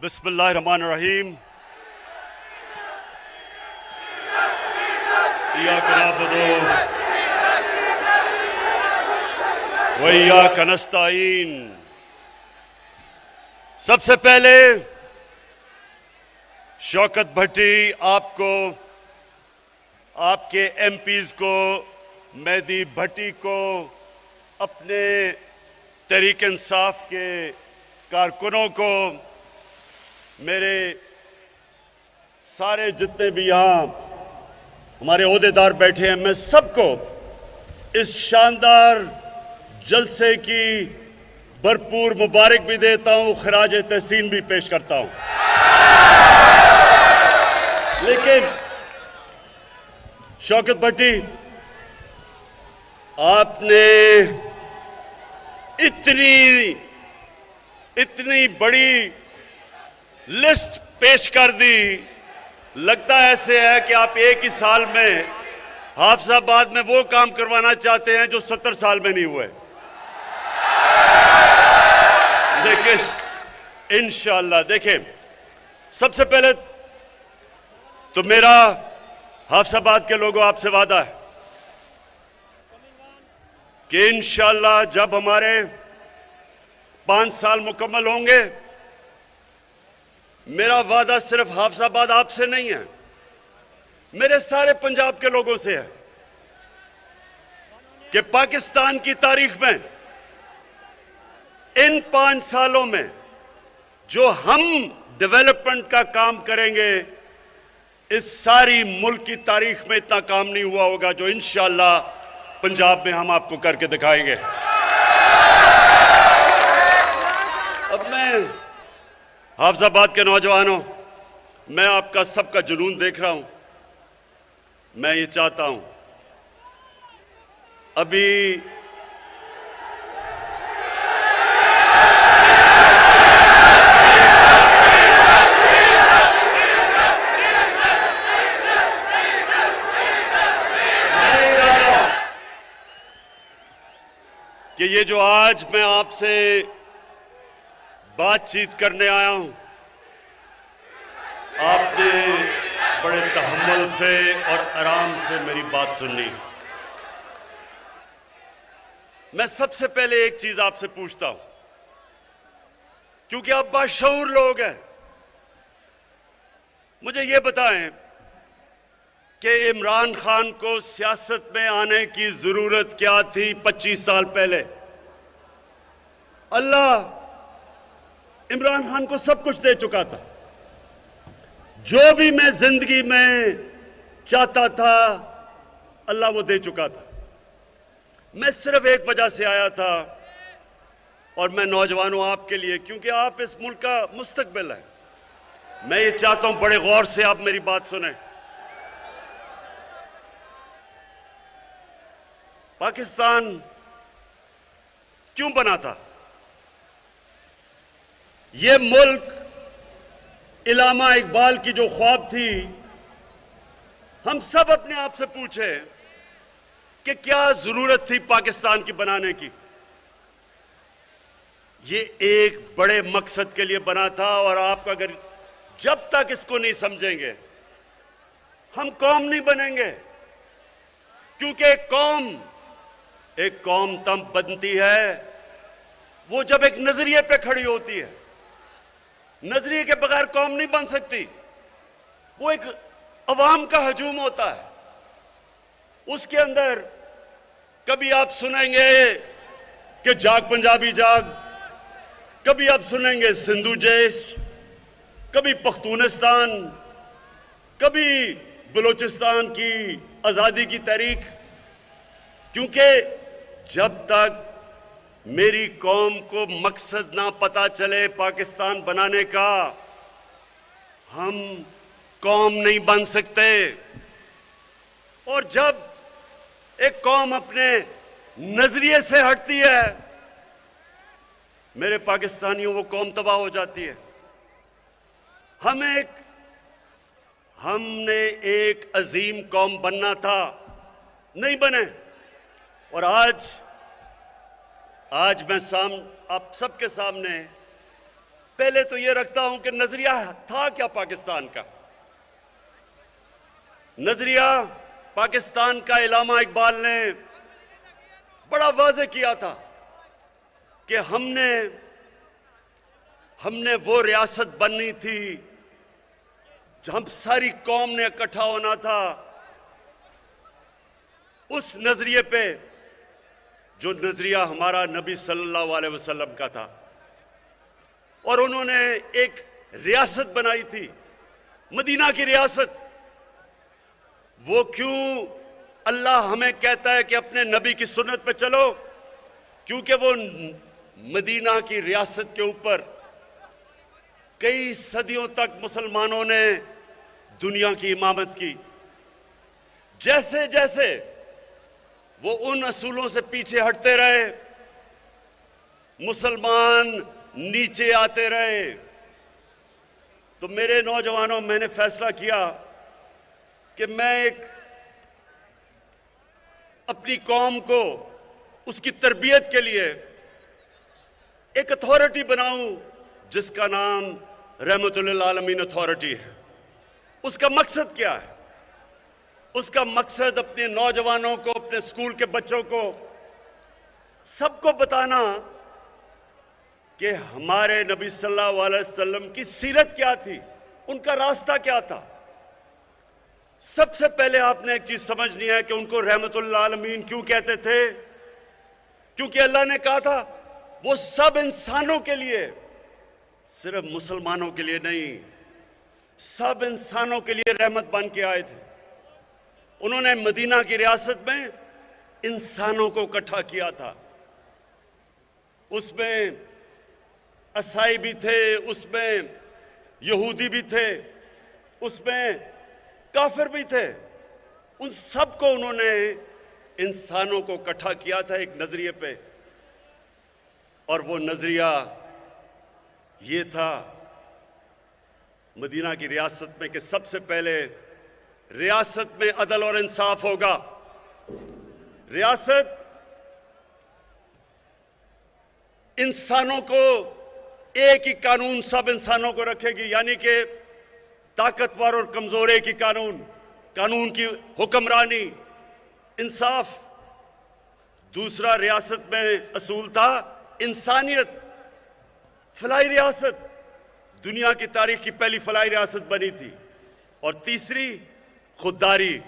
बिस्मिल्लाहिर्रहमानिर्रहीम। इय्याका नअबुदु व इय्याका नस्तईन। सबसे पहले शौकत भट्टी आपको, आपके एमपीज को, मेहदी भट्टी को, अपने तहरीक इंसाफ के कारकुनों को, मेरे सारे जितने भी यहाँ हमारे ओहदेदार बैठे हैं, मैं सबको इस शानदार जलसे की भरपूर मुबारक भी देता हूँ, खराज तहसीन भी पेश करता हूँ। लेकिन शौकत भट्टी, आपने इतनी बड़ी लिस्ट पेश कर दी, लगता ऐसे है कि आप एक ही साल में हाफिजाबाद में वो काम करवाना चाहते हैं जो 70 साल में नहीं हुए। लेकिन इंशाअल्लाह देखें, सबसे पहले तो मेरा हाफिजाबाद के लोगों आपसे वादा है कि इंशाअल्लाह जब हमारे 5 साल मुकम्मल होंगे, मेरा वादा सिर्फ हाफिजाबाद आपसे नहीं है, मेरे सारे पंजाब के लोगों से है कि पाकिस्तान की तारीख में इन 5 सालों में जो हम डेवलपमेंट का काम करेंगे, इस सारी मुल्क की तारीख में इतना काम नहीं हुआ होगा जो इंशाअल्लाह पंजाब में हम आपको करके दिखाएंगे। अब मैं हाफिजाबाद के नौजवानों, मैं आपका सबका जुनून देख रहा हूं। मैं ये चाहता हूं, अभी कि ये जो आज मैं आपसे बातचीत करने आया हूं, आपने बड़े तहम्मुल से और आराम से मेरी बात सुननी। मैं सबसे पहले एक चीज आपसे पूछता हूं, क्योंकि आप बाशऊर लोग हैं, मुझे ये बताएं कि इमरान खान को सियासत में आने की जरूरत क्या थी 25 साल पहले? अल्लाह इमरान खान को सब कुछ दे चुका था, जो भी मैं जिंदगी में चाहता था अल्लाह वो दे चुका था। मैं सिर्फ एक वजह से आया था, और मैं नौजवानों आपके लिए, क्योंकि आप इस मुल्क का मुस्तकबिल है, मैं ये चाहता हूं बड़े गौर से आप मेरी बात सुने। पाकिस्तान क्यों बना था? ये मुल्क इल्लामा इकबाल की जो ख्वाब थी, हम सब अपने आप से पूछे कि क्या जरूरत थी पाकिस्तान की बनाने की? ये एक बड़े मकसद के लिए बना था, और आप अगर जब तक इसको नहीं समझेंगे, हम कौम नहीं बनेंगे। क्योंकि एक कौम तब बनती है वो जब एक नजरिए पे खड़ी होती है। नजरिए के बगैर कौम नहीं बन सकती। वो एक अवाम का हजूम होता है, उसके अंदर कभी आप सुनेंगे कि जाग पंजाबी जाग, कभी आप सुनेंगे सिंधु जैश, कभी पख्तूनिस्तान, कभी बलूचिस्तान की आजादी की तहरीक। क्योंकि जब तक मेरी कौम को मकसद ना पता चले पाकिस्तान बनाने का, हम कौम नहीं बन सकते। और जब एक कौम अपने नजरिए से हटती है, मेरे पाकिस्तानियों, वो कौम तबाह हो जाती है। हमने एक अजीम कौम बनना था, नहीं बने। और आज मैं आप सबके सामने पहले तो यह रखता हूं कि नजरिया था क्या पाकिस्तान का। नजरिया पाकिस्तान का इल्लामा इकबाल ने बड़ा वाज़ेह किया था कि हमने वो रियासत बननी थी जहां सारी कौम ने इकट्ठा होना था, उस नजरिए पे जो नजरिया हमारा नबी सल्लल्लाहु अलैहि वसल्लम का था। और उन्होंने एक रियासत बनाई थी, मदीना की रियासत। वो क्यों अल्लाह हमें कहता है कि अपने नबी की सुन्नत पे चलो? क्योंकि वो मदीना की रियासत के ऊपर कई सदियों तक मुसलमानों ने दुनिया की इमामत की। जैसे जैसे वो उन असूलों से पीछे हटते रहे, मुसलमान नीचे आते रहे। तो मेरे नौजवानों, मैंने फैसला किया कि मैं अपनी कौम को उसकी तरबियत के लिए एक अथॉरिटी बनाऊं जिसका नाम रहमतुल आलमीन अथॉरिटी है। उसका मकसद क्या है? उसका मकसद अपने नौजवानों को, अपने स्कूल के बच्चों को, सबको बताना कि हमारे नबी सल्लल्लाहु अलैहि वसल्लम की सीरत क्या थी, उनका रास्ता क्या था। सबसे पहले आपने एक चीज समझनी है कि उनको रहमतुल आलमीन क्यों कहते थे? क्योंकि अल्लाह ने कहा था वो सब इंसानों के लिए, सिर्फ मुसलमानों के लिए नहीं, सब इंसानों के लिए रहमत बन के आए थे। उन्होंने मदीना की रियासत में इंसानों को इकट्ठा किया था। उसमें ईसाई भी थे, उसमें यहूदी भी थे, उसमें काफिर भी थे। उन सबको उन्होंने, इंसानों को इकट्ठा किया था एक नजरिए पे। और वो नजरिया ये था मदीना की रियासत में कि सबसे पहले रियासत में अदल और इंसाफ होगा। रियासत इंसानों को एक ही कानून सब इंसानों को रखेगी, यानी कि ताकतवर और कमजोर एक ही कानून, कानून की हुक्मरानी, इंसाफ। दूसरा रियासत में असूल था इंसानियत, फलाही रियासत, दुनिया की तारीख की पहली फलाही रियासत बनी थी। और तीसरी खुददारी,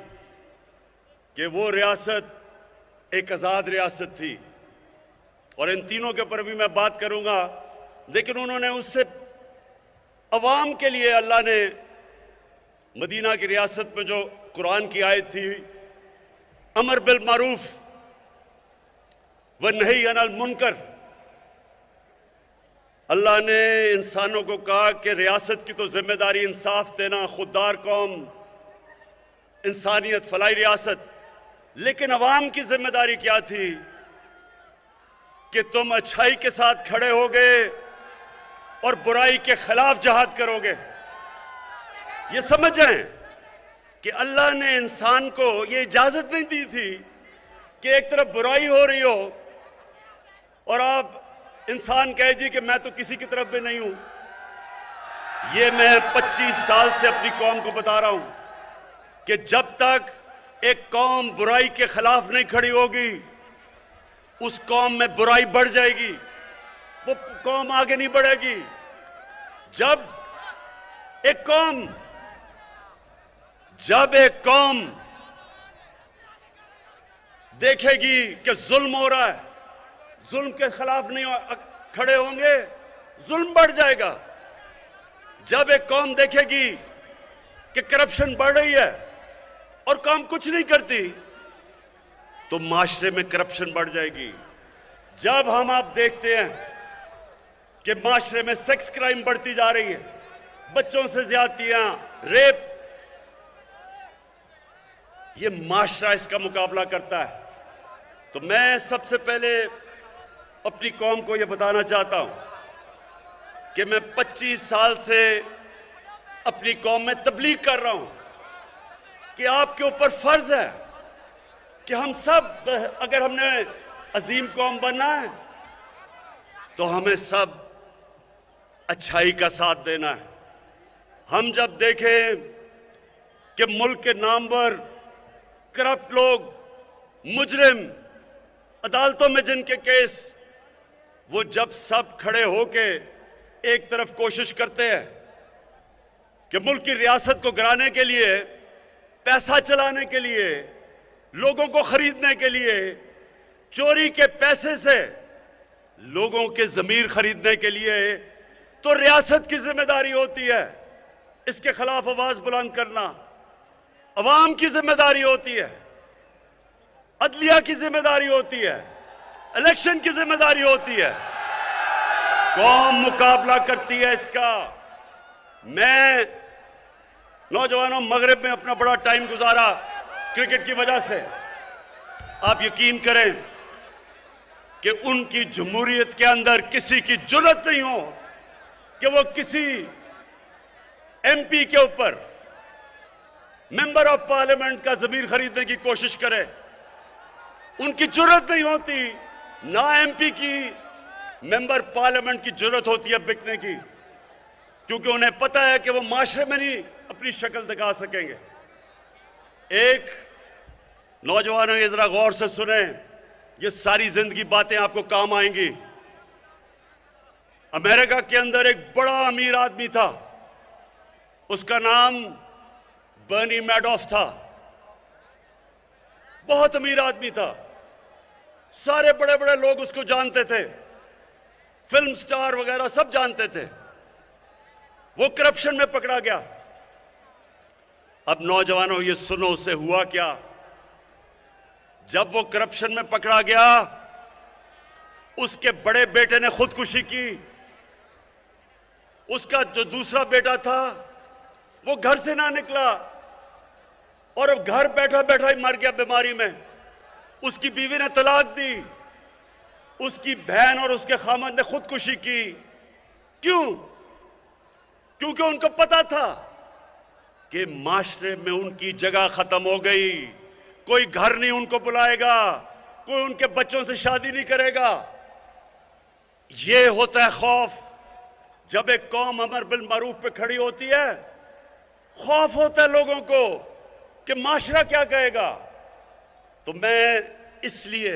कि वो रियासत एक आज़ाद रियासत थी। और इन तीनों के ऊपर भी मैं बात करूंगा, लेकिन उन्होंने उससे अवाम के लिए अल्लाह ने मदीना की रियासत में जो कुरान की आयत थी, अमर बिल मारूफ व नही अनिल मुनकर, अल्लाह ने इंसानों को कहा कि रियासत की तो जिम्मेदारी इंसाफ देना, खुददार कौम, इंसानियत, फलाही रियासत, लेकिन अवाम की जिम्मेदारी क्या थी कि तुम अच्छाई के साथ खड़े होगे और बुराई के खिलाफ जहाद करोगे। ये समझ जाएं कि अल्लाह ने इंसान को ये इजाजत नहीं दी थी कि एक तरफ बुराई हो रही हो और आप इंसान कहे जी कि मैं तो किसी की तरफ भी नहीं हूं। ये मैं 25 साल से अपनी कौम को बता रहा हूं कि जब तक एक कौम बुराई के खिलाफ नहीं खड़ी होगी, उस कौम में बुराई बढ़ जाएगी, वो कौम आगे नहीं बढ़ेगी। जब एक कौम देखेगी कि जुल्म हो रहा है, जुल्म के खिलाफ नहीं खड़े होंगे, जुल्म बढ़ जाएगा। जब एक कौम देखेगी कि करप्शन बढ़ रही है और कौम कुछ नहीं करती, तो माशरे में करप्शन बढ़ जाएगी। जब आप देखते हैं कि माशरे में सेक्स क्राइम बढ़ती जा रही है, बच्चों से ज्यादतियां, रेप, ये माशरा इसका मुकाबला करता है। तो मैं सबसे पहले अपनी कौम को यह बताना चाहता हूं कि मैं 25 साल से अपनी कौम में तबलीग कर रहा हूं कि आपके ऊपर फर्ज है कि हम सब, अगर हमने अजीम कौम बनना है तो हमें सब अच्छाई का साथ देना है। हम जब देखें कि मुल्क के नामवर करप्ट लोग, मुजरिम, अदालतों में जिनके केस, वो जब सब खड़े होके एक तरफ कोशिश करते हैं कि मुल्क की रियासत को गिराने के लिए, पैसा चलाने के लिए, लोगों को खरीदने के लिए, चोरी के पैसे से लोगों के जमीर खरीदने के लिए, तो रियासत की जिम्मेदारी होती है इसके खिलाफ आवाज बुलंद करना, अवाम की जिम्मेदारी होती है, अदलिया की जिम्मेदारी होती है, इलेक्शन की जिम्मेदारी होती है। कौम मुकाबला करती है इसका। मैं नौजवानों, मगरिब में अपना बड़ा टाइम गुजारा क्रिकेट की वजह से। आप यकीन करें कि उनकी जमहूरियत के अंदर किसी की जुर्रत नहीं हो कि वो किसी एमपी के ऊपर, मेंबर ऑफ पार्लियामेंट का जमीर खरीदने की कोशिश करे। उनकी जुर्रत नहीं होती, ना एमपी की, मेंबर पार्लियामेंट की जुर्रत होती है बिकने की, क्योंकि उन्हें पता है कि वो माशरे में नहीं अपनी शक्ल दिखा सकेंगे। एक नौजवानों, ये जरा गौर से सुने, ये सारी जिंदगी बातें आपको काम आएंगी। अमेरिका के अंदर एक बड़ा अमीर आदमी था, उसका नाम बर्नी मैडॉफ था। बहुत अमीर आदमी था, सारे बड़े बड़े लोग उसको जानते थे, फिल्म स्टार वगैरह सब जानते थे। वो करप्शन में पकड़ा गया। अब नौजवानों, ये सुनो उससे हुआ क्या। जब वो करप्शन में पकड़ा गया, उसके बड़े बेटे ने खुदकुशी की। उसका जो दूसरा बेटा था वो घर से ना निकला और अब घर बैठा बैठा ही मर गया बीमारी में। उसकी बीवी ने तलाक दी, उसकी बहन और उसके खामद ने खुदकुशी की। क्यों? क्योंकि उनको पता था कि माशरे में उनकी जगह खत्म हो गई। कोई घर नहीं उनको बुलाएगा, कोई उनके बच्चों से शादी नहीं करेगा। ये होता है खौफ। जब एक कौम अमर बिल मारूफ पे खड़ी होती है, खौफ होता है लोगों को कि माशरा क्या कहेगा। तो मैं इसलिए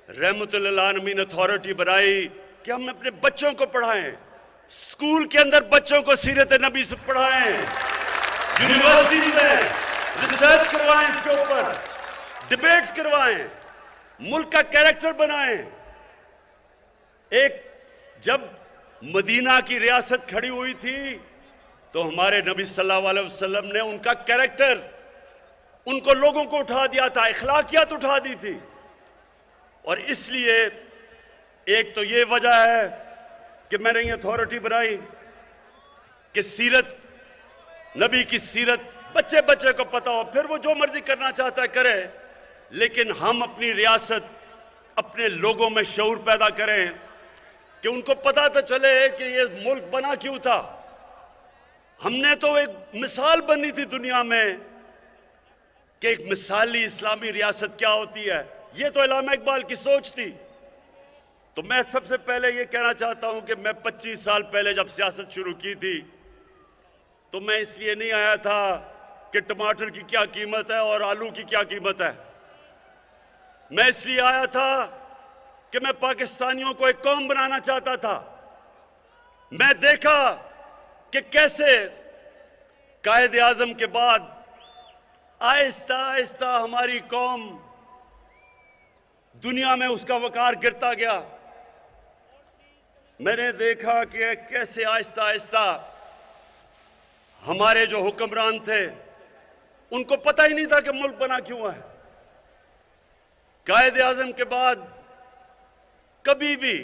रहमतुल्लिल आलमीन अथॉरिटी बनाई कि हम अपने बच्चों को पढ़ाएं, स्कूल के अंदर बच्चों को सीरत नबी से पढ़ाएं, यूनिवर्सिटी में रिसर्च करवाएं, इसके ऊपर डिबेट्स करवाएं, मुल्क का कैरेक्टर बनाएं। एक जब मदीना की रियासत खड़ी हुई थी तो हमारे नबी सल्लल्लाहु अलैहि वसल्लम ने उनका कैरेक्टर, उनको लोगों को उठा दिया था, अखलाकियात उठा दी थी। और इसलिए एक तो ये वजह है कि मैंने ये अथॉरिटी बनाई कि सीरत, नबी की सीरत बच्चे बच्चे को पता हो, फिर वो जो मर्जी करना चाहता है करे, लेकिन हम अपनी रियासत, अपने लोगों में शऊर पैदा करें कि उनको पता तो चले कि ये मुल्क बना क्यों था। हमने तो एक मिसाल बनी थी दुनिया में कि एक मिसाली इस्लामी रियासत क्या होती है। ये तो अल्लामा इकबाल की सोच थी। तो मैं सबसे पहले ये कहना चाहता हूं कि मैं 25 साल पहले जब सियासत शुरू की थी तो मैं इसलिए नहीं आया था कि टमाटर की क्या कीमत है और आलू की क्या कीमत है। मैं इसलिए आया था कि मैं पाकिस्तानियों को एक कौम बनाना चाहता था। मैं देखा कि कैसे कायद आजम के बाद आहिस्ता आहिस्ता हमारी कौम, दुनिया में उसका वकार गिरता गया। मैंने देखा कि कैसे आहिस्ता आहिस्ता हमारे जो हुक्मरान थे उनको पता ही नहीं था कि मुल्क बना क्यों है। कायद आजम के बाद कभी भी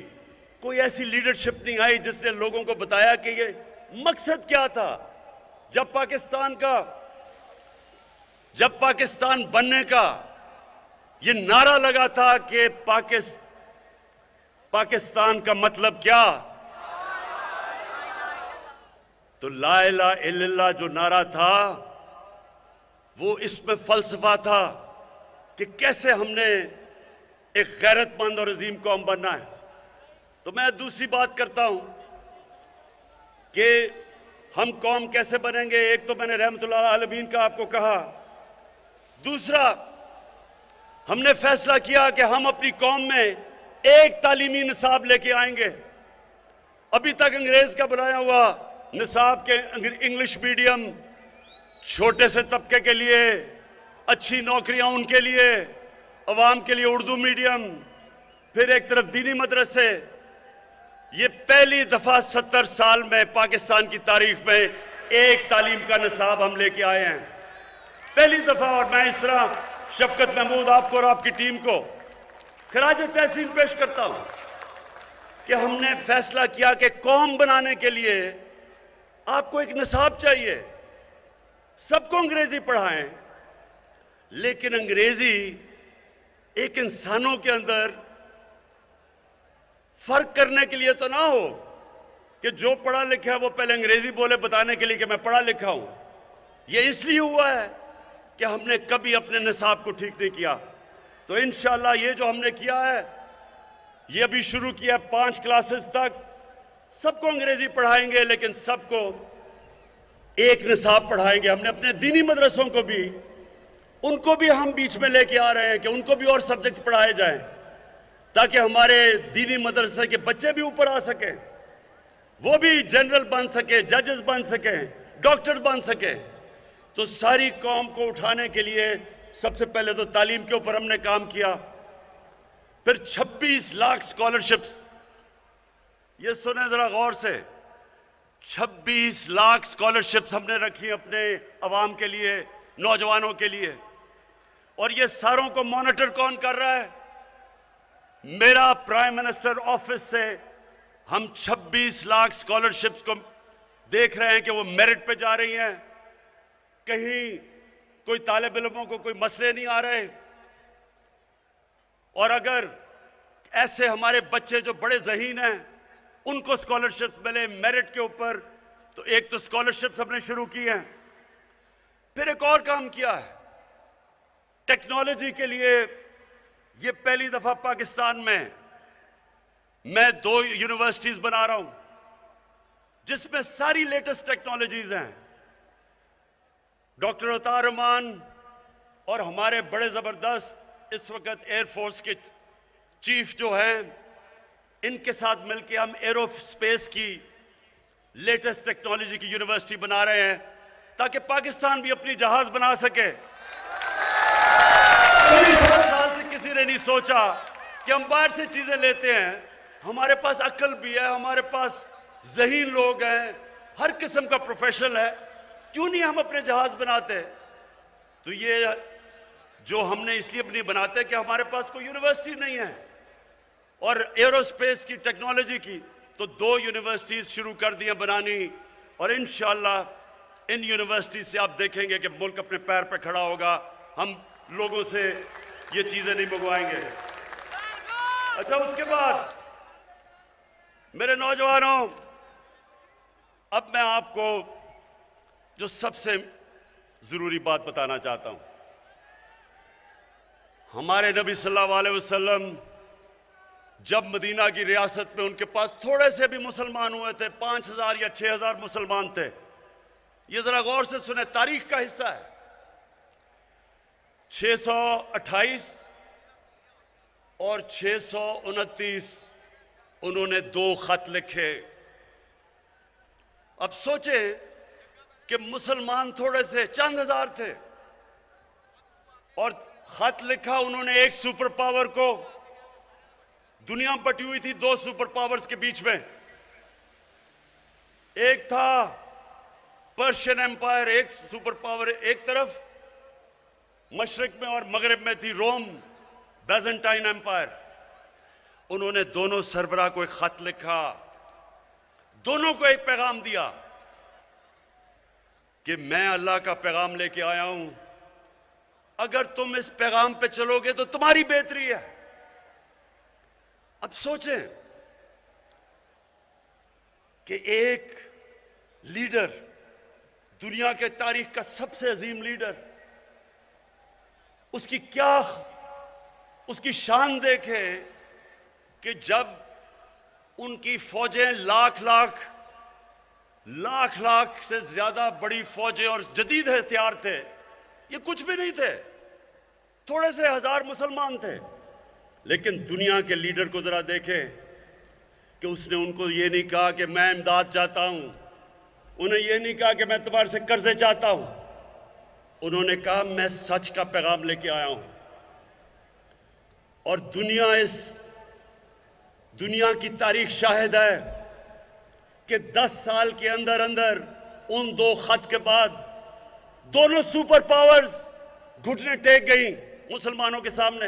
कोई ऐसी लीडरशिप नहीं आई जिसने लोगों को बताया कि ये मकसद क्या था। जब पाकिस्तान बनने का ये नारा लगा था कि पाकिस्तान का मतलब क्या, तो ला इलाहा इल्लल्लाह जो नारा था वो इसमें फलसफा था कि कैसे हमने एक गैरतमंद और अजीम कौम बनना है। तो मैं दूसरी बात करता हूं कि हम कौम कैसे बनेंगे। एक तो मैंने रहमतुल्लाह आलमीन का आपको कहा, दूसरा हमने फैसला किया कि हम अपनी कौम में एक तालीमी निसाब लेके आएंगे। अभी तक अंग्रेज का बनाया हुआ निसाब के इंग्लिश मीडियम छोटे से तबके के लिए, अच्छी नौकरियां उनके लिए, अवाम के लिए उर्दू मीडियम, फिर एक तरफ दीनी मदरसे। ये पहली दफा 70 साल में पाकिस्तान की तारीख में एक तालीम का निसाब हम लेके आए हैं, पहली दफा। और मैं इस तरह शफकत महमूद आपको और आपकी टीम को खराज तहसीन पेश करता हूं कि हमने फैसला किया कि कौम बनाने के लिए आपको एक निसाब चाहिए। सबको अंग्रेजी पढ़ाएं, लेकिन अंग्रेजी एक इंसानों के अंदर फर्क करने के लिए तो ना हो कि जो पढ़ा लिखा है वो पहले अंग्रेजी बोले बताने के लिए कि मैं पढ़ा लिखा हूं। यह इसलिए हुआ है कि हमने कभी अपने निसाब को ठीक नहीं किया। तो इंशाअल्लाह ये जो हमने किया है, ये अभी शुरू किया 5 क्लासेस तक सबको अंग्रेजी पढ़ाएंगे, लेकिन सबको एक निसाब पढ़ाएंगे। हमने अपने दीनी मदरसों को भी, उनको भी हम बीच में लेके आ रहे हैं कि उनको भी और सब्जेक्ट्स पढ़ाए जाएं, ताकि हमारे दीनी मदरसे के बच्चे भी ऊपर आ सकें, वो भी जनरल बन सके, जजेस बन सके, डॉक्टर बन सके। तो सारी कौम को उठाने के लिए सबसे पहले तो तालीम के ऊपर हमने काम किया। फिर 26 लाख स्कॉलरशिप्स, ये सुने जरा गौर से, 26 लाख स्कॉलरशिप्स हमने रखी अपने अवाम के लिए, नौजवानों के लिए। और ये सारों को मॉनिटर कौन कर रहा है? मेरा प्राइम मिनिस्टर ऑफिस से हम 26 लाख स्कॉलरशिप्स को देख रहे हैं कि वो मेरिट पे जा रही हैं। कहीं कोई तालिब इल्मों को कोई मसले नहीं आ रहे। और अगर ऐसे हमारे बच्चे जो बड़े ज़हीन हैं उनको स्कॉलरशिप्स मिले मेरिट के ऊपर, तो एक तो स्कॉलरशिप्स हमने शुरू की हैं। फिर एक और काम किया है टेक्नोलॉजी के लिए। ये पहली दफा पाकिस्तान में मैं 2 यूनिवर्सिटीज बना रहा हूं जिसमें सारी लेटेस्ट टेक्नोलॉजीज हैं। डॉक्टर अतार रहमान और हमारे बड़े जबरदस्त इस वक्त एयरफोर्स के चीफ जो हैं, इनके साथ मिलकर हम एरोस्पेस की लेटेस्ट टेक्नोलॉजी की यूनिवर्सिटी बना रहे हैं, ताकि पाकिस्तान भी अपनी जहाज बना सके। 7 साल से किसी ने नहीं सोचा कि हम बाहर से चीजें लेते हैं। हमारे पास अक्ल भी है, हमारे पास ज़हीन लोग हैं, हर किस्म का प्रोफेशनल है, क्यों नहीं हम अपने जहाज बनाते? तो ये जो हमने इसलिए अपनी बनाते कि हमारे पास कोई यूनिवर्सिटी नहीं है। और एरोस्पेस की टेक्नोलॉजी की तो 2 यूनिवर्सिटीज शुरू कर दी हैं बनानी, और इंशाअल्लाह इन यूनिवर्सिटी से आप देखेंगे कि मुल्क अपने पैर पर खड़ा होगा। हम लोगों से ये चीजें नहीं मंगवाएंगे। अच्छा, उसके बाद मेरे नौजवानों, अब मैं आपको जो सबसे जरूरी बात बताना चाहता हूं। हमारे नबी सल्लल्लाहु अलैहि वसल्लम जब मदीना की रियासत में उनके पास थोड़े से भी मुसलमान हुए थे, 5000 या 6000 मुसलमान थे। ये जरा गौर से सुने, तारीख का हिस्सा है। 628 और 629 उन्होंने 2 खत लिखे। अब सोचे कि मुसलमान थोड़े से चंद हजार थे, और खत लिखा उन्होंने एक सुपर पावर को। दुनिया बटी हुई थी 2 सुपर पावर्स के बीच में। एक था पर्शियन एम्पायर, एक सुपर पावर एक तरफ मशरिक में, और मगरिब में थी रोम बैजेंटाइन एम्पायर। उन्होंने दोनों सरबराह को एक खत लिखा, दोनों को एक पैगाम दिया कि मैं अल्लाह का पैगाम लेके आया हूं, अगर तुम इस पैगाम पे चलोगे तो तुम्हारी बेहतरी है। अब सोचें कि एक लीडर, दुनिया के तारीख का सबसे अजीम लीडर, उसकी शान देखें कि जब उनकी फौजें लाख लाख लाख लाख से ज्यादा बड़ी फौजें और जदीद हथियार थे, ये कुछ भी नहीं थे, थोड़े से हजार मुसलमान थे। लेकिन दुनिया के लीडर को जरा देखें कि उसने उनको ये नहीं कहा कि मैं इमदाद चाहता हूं, उन्हें ये नहीं कहा कि मैं तुम्हारे से कर्जे चाहता हूं, उन्होंने कहा मैं सच का पैगाम लेके आया हूं। और दुनिया की तारीख शाहिद है कि 10 साल के अंदर अंदर उन 2 खत के बाद दोनों सुपर पावर्स घुटने टेक गई मुसलमानों के सामने।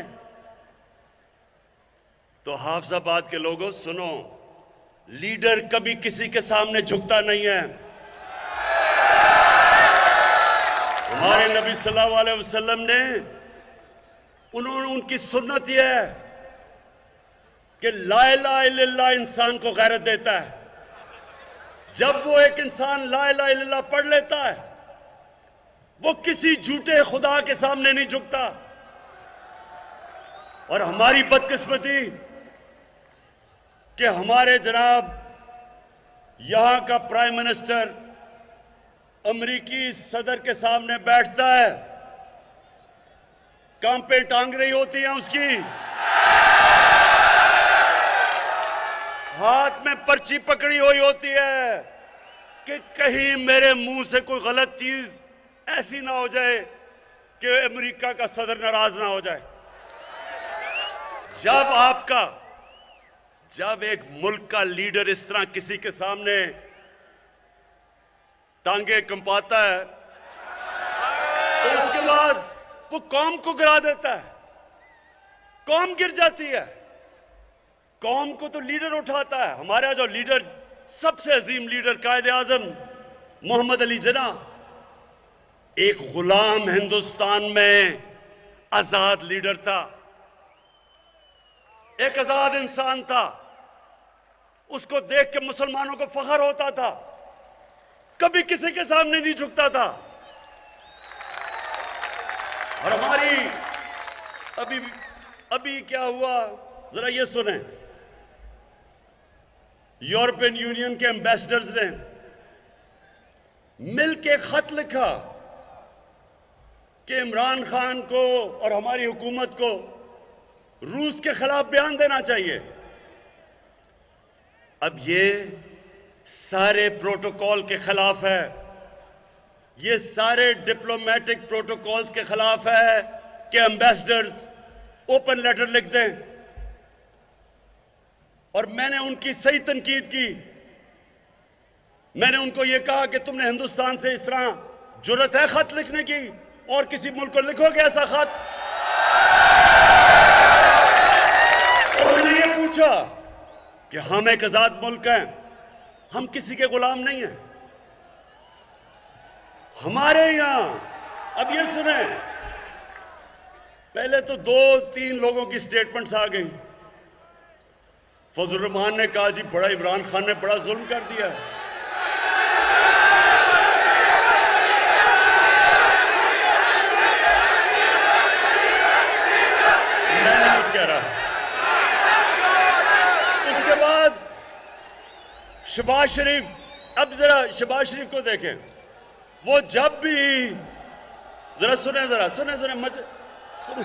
तो हाफिजाबाद के लोगों सुनो, लीडर कभी किसी के सामने झुकता नहीं है। हमारे नबी सल्लल्लाहु अलैहि वसल्लम ने उनकी सुन्नत यह है कि ला इलाहा इल्लल्लाह इंसान को गैरत देता है। जब वो एक इंसान ला इलाहा इल्लल्लाह पढ़ लेता है, वो किसी झूठे खुदा के सामने नहीं झुकता। और हमारी बदकिस्मती कि हमारे जनाब यहां का प्राइम मिनिस्टर अमेरिकी सदर के सामने बैठता है, कांपे टांग रही होती हैं उसकी, हाथ में पर्ची पकड़ी हुई होती है कि कहीं मेरे मुंह से कोई गलत चीज ऐसी ना हो जाए कि अमेरिका का सदर नाराज ना हो जाए। जब एक मुल्क का लीडर इस तरह किसी के सामने टांगे कंपाता है तो उसके बाद वो कौम को गिरा देता है, कौम गिर जाती है। कौम को तो लीडर उठाता है। हमारा जो लीडर, सबसे अजीम लीडर कायदे आजम मोहम्मद अली जिन्ना, एक गुलाम हिंदुस्तान में आजाद लीडर था, एक आजाद इंसान था। उसको देख के मुसलमानों को फख्र होता था, कभी किसी के सामने नहीं झुकता था। और हमारी अभी क्या हुआ जरा ये सुने। यूरोपियन यूनियन के एम्बेसडर्स ने मिलके खत लिखा कि इमरान खान को और हमारी हुकूमत को रूस के खिलाफ बयान देना चाहिए। अब ये सारे प्रोटोकॉल के खिलाफ है, ये सारे डिप्लोमेटिक प्रोटोकॉल्स के खिलाफ है कि एम्बेसडर्स ओपन लेटर लिख दें। और मैंने उनकी सही तनकीद की। मैंने उनको यह कहा कि तुमने हिंदुस्तान से इस तरह जुर्रत है खत लिखने की, और किसी मुल्क को लिखोगे ऐसा खत? और मैंने ये पूछा कि हम एक आजाद मुल्क हैं, हम किसी के गुलाम नहीं हैं। हमारे यहां, अब ये सुने, पहले तो 2-3 लोगों की स्टेटमेंट्स आ गई। फजल रहमान ने कहा जी बड़ा इमरान खान ने बड़ा जुल्म कर दिया है। मैं नहीं कुछ कह रहा। उसके बाद शहबाज शरीफ, अब जरा शहबाज शरीफ को देखें, वो जब भी, जरा सुने मजे सुने,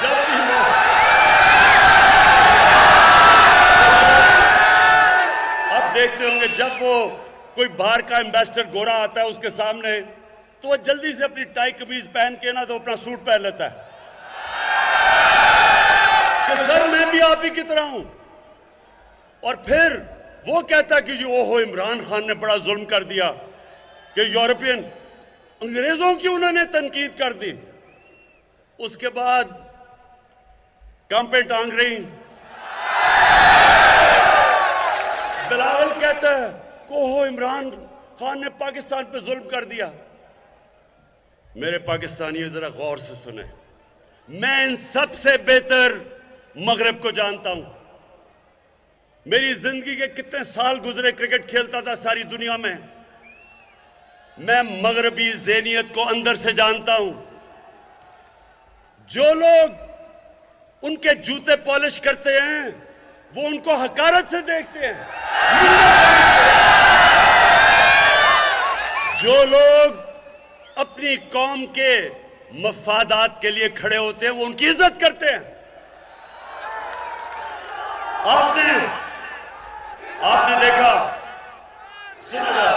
जब भी देखते होंगे जब वो कोई बाहर का एम्बेसडर गोरा आता है उसके सामने, तो वो जल्दी से अपनी टाई कमीज पहन के ना तो अपना सूट पहन लेता है कि सर मैं भी आप ही की तरह हूं। और फिर वो कहता है कि जी ओहो इमरान खान ने बड़ा जुल्म कर दिया कि यूरोपियन अंग्रेजों की उन्होंने तनकीद कर दी। उसके बाद कांपे टांग रही। बिलावल कहता है कोहो इमरान खान ने पाकिस्तान पे जुल्म कर दिया। मेरे पाकिस्तानियों जरा गौर से सुने, मैं इन सबसे बेहतर मगरब को जानता हूं। मेरी जिंदगी के कितने साल गुजरे, क्रिकेट खेलता था सारी दुनिया में। मैं मगरबी ज़हनियत को अंदर से जानता हूं। जो लोग उनके जूते पॉलिश करते हैं वो उनको हकारत से देखते हैं। जो लोग अपनी कौम के मफादात के लिए खड़े होते हैं वो उनकी इज्जत करते हैं। आपने देखा, सुनो जरा,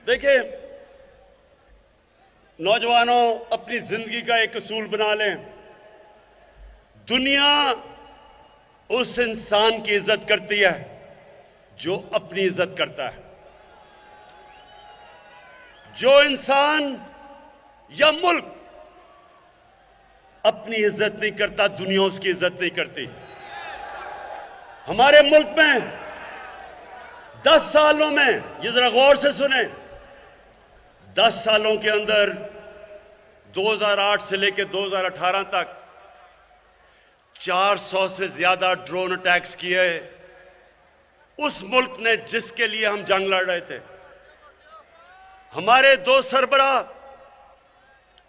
देखिए नौजवानों, अपनी जिंदगी का एक असूल बना लें। दुनिया उस इंसान की इज्जत करती है जो अपनी इज्जत करता है। जो इंसान या मुल्क अपनी इज्जत नहीं करता, दुनिया उसकी इज्जत नहीं करती। हमारे मुल्क में 10 सालों में, ये जरा गौर से सुने, 10 सालों के अंदर 2008 से लेकर 2018 तक 400 से ज्यादा ड्रोन अटैक्स किए उस मुल्क ने जिसके लिए हम जंग लड़ रहे थे। हमारे दो सरबराह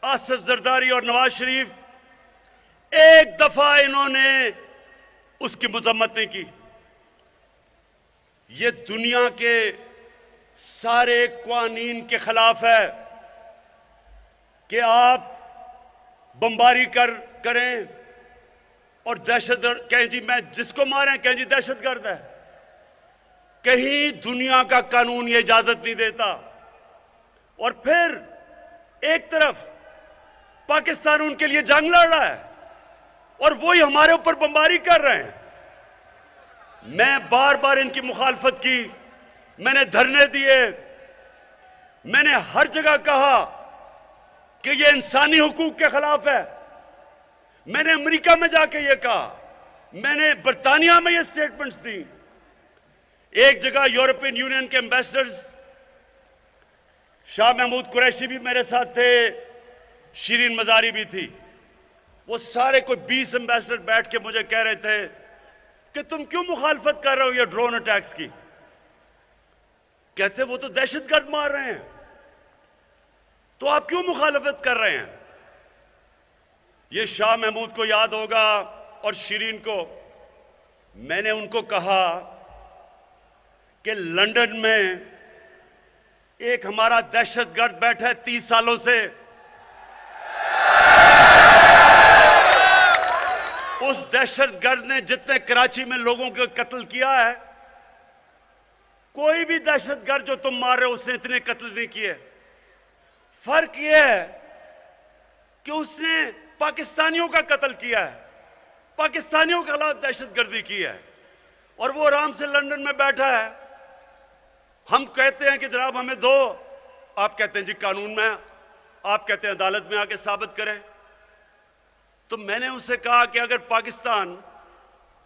आसिफ जरदारी और नवाज शरीफ, एक दफा इन्होंने उसकी मजम्मत नहीं की। ये दुनिया के सारे कानून के खिलाफ है कि आप बमबारी करें और दहशतगर्द कहें जी, मैं जिसको मारें कहें जी दहशतगर्द है। कहीं दुनिया का कानून ये इजाजत नहीं देता। और फिर एक तरफ पाकिस्तान उनके लिए जंग लड़ रहा है और वही हमारे ऊपर बमबारी कर रहे हैं। मैं बार बार इनकी मुखालफत की, मैंने धरने दिए, मैंने हर जगह कहा कि यह इंसानी हुकूक के खिलाफ है। मैंने अमेरिका में जाके यह कहा, मैंने बरतानिया में यह स्टेटमेंट्स दी। एक जगह यूरोपियन यूनियन के एम्बेसडर्स शाह महमूद कुरैशी भी मेरे साथ थे, शिरीन मजारी भी थी। वो सारे कोई 20 एम्बेसडर बैठ के मुझे कह रहे थे कि तुम क्यों मुखालफत कर रहे हो ये ड्रोन अटैक्स की। कहते वो तो दहशतगर्द मार रहे हैं, तो आप क्यों मुखालफत कर रहे हैं। ये शाह महमूद को याद होगा और शिरीन को। मैंने उनको कहा कि लंदन में एक हमारा दहशतगर्द बैठा है 30 सालों से। उस दहशतगर्द ने जितने कराची में लोगों को कत्ल किया है, कोई भी दहशतगर्द जो तुम मार रहे हो उसने इतने कत्ल नहीं किए। फर्क यह है कि उसने पाकिस्तानियों का कत्ल किया है, पाकिस्तानियों के खिलाफ दहशतगर्दी की है, और वो आराम से लंदन में बैठा है। हम कहते हैं कि जनाब हमें दो, आप कहते हैं जी कानून में, आप कहते हैं अदालत में आके साबित करें। तो मैंने उससे कहा कि अगर पाकिस्तान,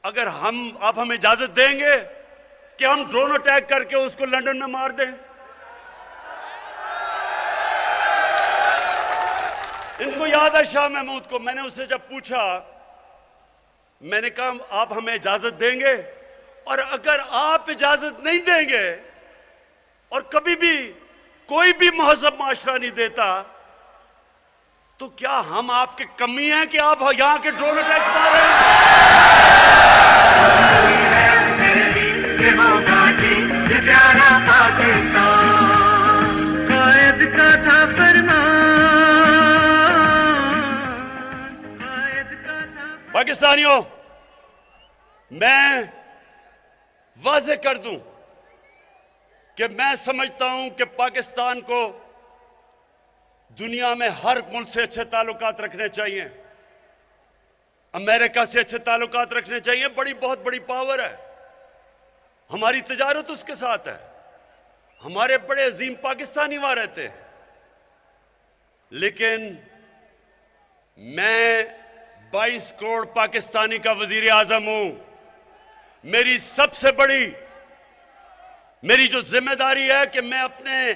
अगर आप हमें इजाजत देंगे कि हम ड्रोन अटैक करके उसको लंदन में मार दें। इनको याद है शाह महमूद को। मैंने उससे जब पूछा, मैंने कहा आप हमें इजाजत देंगे, और अगर आप इजाजत नहीं देंगे और कभी भी कोई भी महजब माशरा नहीं देता, तो क्या हम आपके कमी हैं कि आप यहां के ड्रोन अटैक्स मार रहे हैं। पाकिस्तानियों, मैं वाज़ेह कर दूं कि मैं समझता हूं कि पाकिस्तान को दुनिया में हर मुल्क से अच्छे ताल्लुकात रखने चाहिए। अमेरिका से अच्छे ताल्लुकात रखने चाहिए। बहुत बड़ी पावर है, हमारी तिजारत उसके साथ है। हमारे बड़े अजीम पाकिस्तानी वहां रहते हैं। लेकिन मैं 22 करोड़ पाकिस्तानी का वजीर आजम हूं। मेरी जो जिम्मेदारी है कि मैं अपने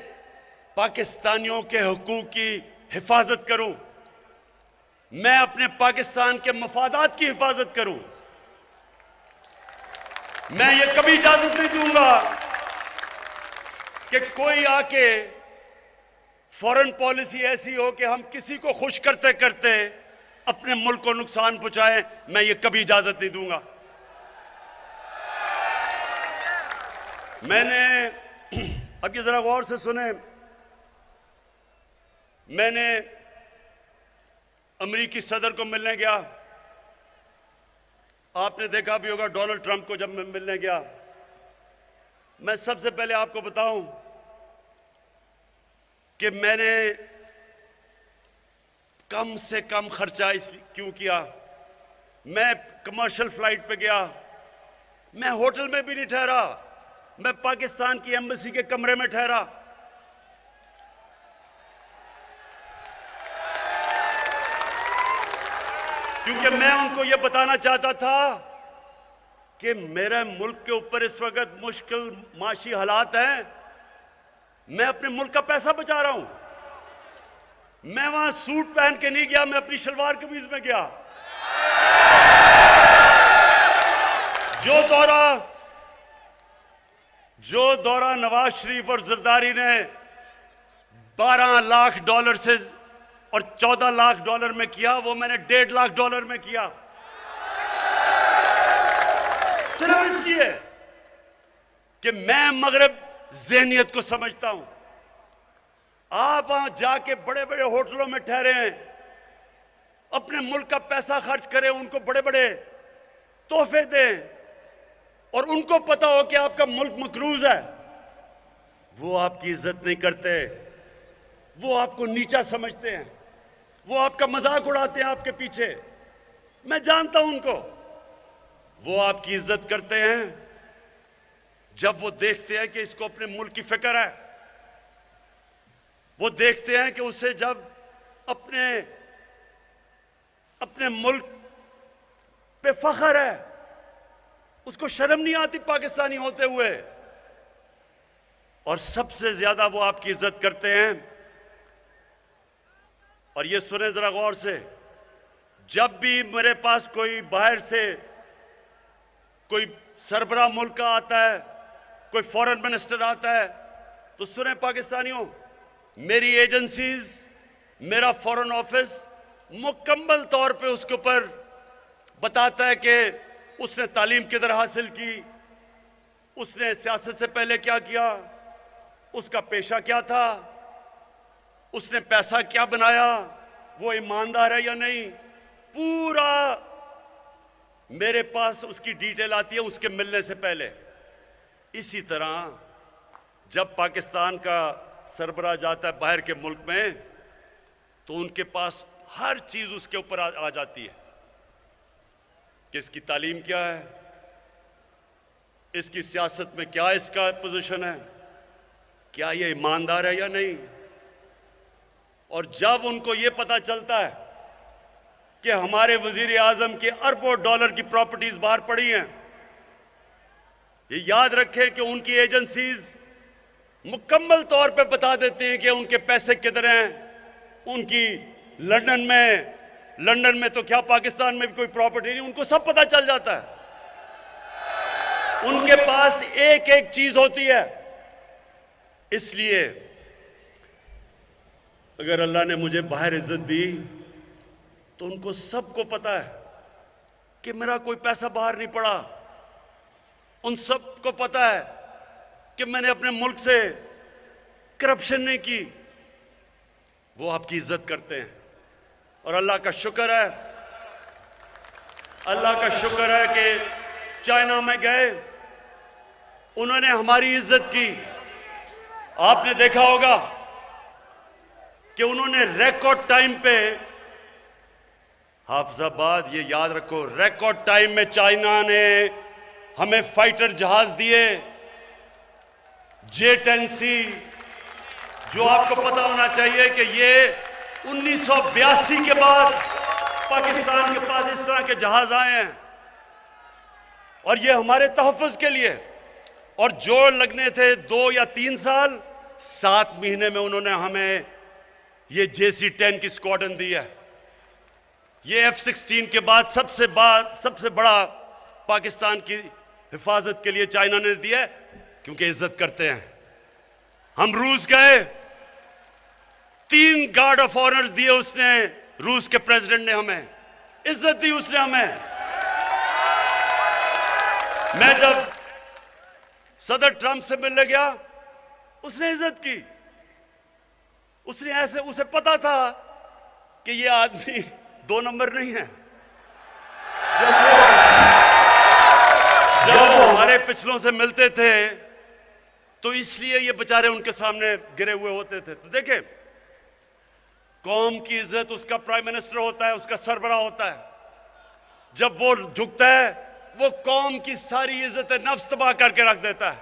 पाकिस्तानियों के हुकूक की हिफाजत करूं, मैं अपने पाकिस्तान के मफादात की हिफाजत करूं। मैं ये कभी इजाजत नहीं दूंगा कि कोई आके फॉरेन पॉलिसी ऐसी हो कि हम किसी को खुश करते करते अपने मुल्क को नुकसान पहुंचाएं, मैं ये कभी इजाजत नहीं दूंगा। मैंने अब ये जरा गौर से सुने, मैंने अमेरिकी सदर को मिलने गया। आपने देखा भी होगा डोनाल्ड ट्रंप को जब मैं मिलने गया। मैं सबसे पहले आपको बताऊं कि मैंने कम से कम खर्चा क्यों किया। मैं कमर्शियल फ्लाइट पे गया, मैं होटल में भी नहीं ठहरा, मैं पाकिस्तान की एम्बेसी के कमरे में ठहरा। क्योंकि मैं उनको यह बताना चाहता था कि मेरे मुल्क के ऊपर इस वक्त मुश्किल माशी हालात हैं, मैं अपने मुल्क का पैसा बचा रहा हूं। मैं वहां सूट पहन के नहीं गया, मैं अपनी शलवार कमीज में गया। जो दौरा नवाज शरीफ और जरदारी ने $12 लाख से और $14 लाख में किया, वो मैंने $1.5 लाख में किया, सिर्फ इसलिए कि मैं मगरब ज़हनियत को समझता हूं। आप वहां जाके बड़े बड़े होटलों में ठहरे हैं, अपने मुल्क का पैसा खर्च करें, उनको बड़े बड़े तोहफे दें, और उनको पता हो कि आपका मुल्क मकरूज है, वो आपकी इज्जत नहीं करते, वो आपको नीचा समझते हैं, वो आपका मजाक उड़ाते हैं आपके पीछे। मैं जानता हूं उनको। वो आपकी इज्जत करते हैं जब वो देखते हैं कि इसको अपने मुल्क की फिक्र है। वो देखते हैं कि उसे जब अपने मुल्क पे फख्र है, उसको शर्म नहीं आती पाकिस्तानी होते हुए। और सबसे ज्यादा वो आपकी इज्जत करते हैं। और ये सुने जरा गौर से, जब भी मेरे पास कोई बाहर से कोई सरबराह मुल्क का आता है, कोई फॉरेन मिनिस्टर आता है, तो सुने पाकिस्तानियों, मेरी एजेंसीज, मेरा फॉरेन ऑफिस मुकम्मल तौर पे उसके ऊपर बताता है कि उसने तालीम किधर हासिल की, उसने सियासत से पहले क्या किया, उसका पेशा क्या था, उसने पैसा क्या बनाया, वो ईमानदार है या नहीं, पूरा मेरे पास उसकी डिटेल आती है उसके मिलने से पहले। इसी तरह जब पाकिस्तान का सरबराह जाता है बाहर के मुल्क में, तो उनके पास हर चीज उसके ऊपर आ जाती है कि इसकी तालीम क्या है, इसकी सियासत में क्या इसका पोजीशन है, क्या ये ईमानदार है या नहीं। और जब उनको ये पता चलता है कि हमारे वजीर आजम के अरबों डॉलर की प्रॉपर्टीज बाहर पड़ी हैं, ये याद रखें कि उनकी एजेंसीज मुकम्मल तौर पे बता देती हैं कि उनके पैसे किधर हैं। उनकी लंदन में तो क्या पाकिस्तान में भी कोई प्रॉपर्टी नहीं, उनको सब पता चल जाता है। उनके पास एक एक चीज होती है। इसलिए अगर अल्लाह ने मुझे बाहर इज्जत दी तो उनको सबको पता है कि मेरा कोई पैसा बाहर नहीं पड़ा। उन सबको पता है कि मैंने अपने मुल्क से करप्शन नहीं की। वो आपकी इज्जत करते हैं। और अल्लाह का शुक्र है, अल्लाह का शुक्र है कि चाइना में गए, उन्होंने हमारी इज्जत की। आपने देखा होगा कि उन्होंने रिकॉर्ड टाइम पे, हाफिजाबाद ये याद रखो, रिकॉर्ड टाइम में चाइना ने हमें फाइटर जहाज दिए, J-10C, जो आपको पता होना चाहिए कि ये 1982 के बाद पाकिस्तान के पास इस तरह के जहाज आए हैं, और ये हमारे तहफ़्फ़ुज़ के लिए। और जो लगने थे 2 या 3 साल, 7 महीने में उन्होंने हमें ये JC-10 की स्क्वाड्रन दी है। ये F-16 के बाद सबसे बड़ा पाकिस्तान की हिफाजत के लिए चाइना ने दिया है, क्योंकि इज्जत करते हैं। हम रूस गए, 3 गार्ड ऑफ ऑनर्स दिए उसने, रूस के प्रेसिडेंट ने हमें इज्जत दी, उसने हमें। मैं जब सदर ट्रंप से मिलने गया, उसने इज्जत की। उसने ऐसे, उसे पता था कि ये आदमी 2 नंबर नहीं है। जब वो हमारे पिछलों से मिलते थे तो इसलिए ये बेचारे उनके सामने गिरे हुए होते थे। तो देखें, कौम की इज्जत उसका प्राइम मिनिस्टर होता है, उसका सरबराह होता है। जब वो झुकता है, वो कौम की सारी इज्जत नफ्स तबाह करके रख देता है।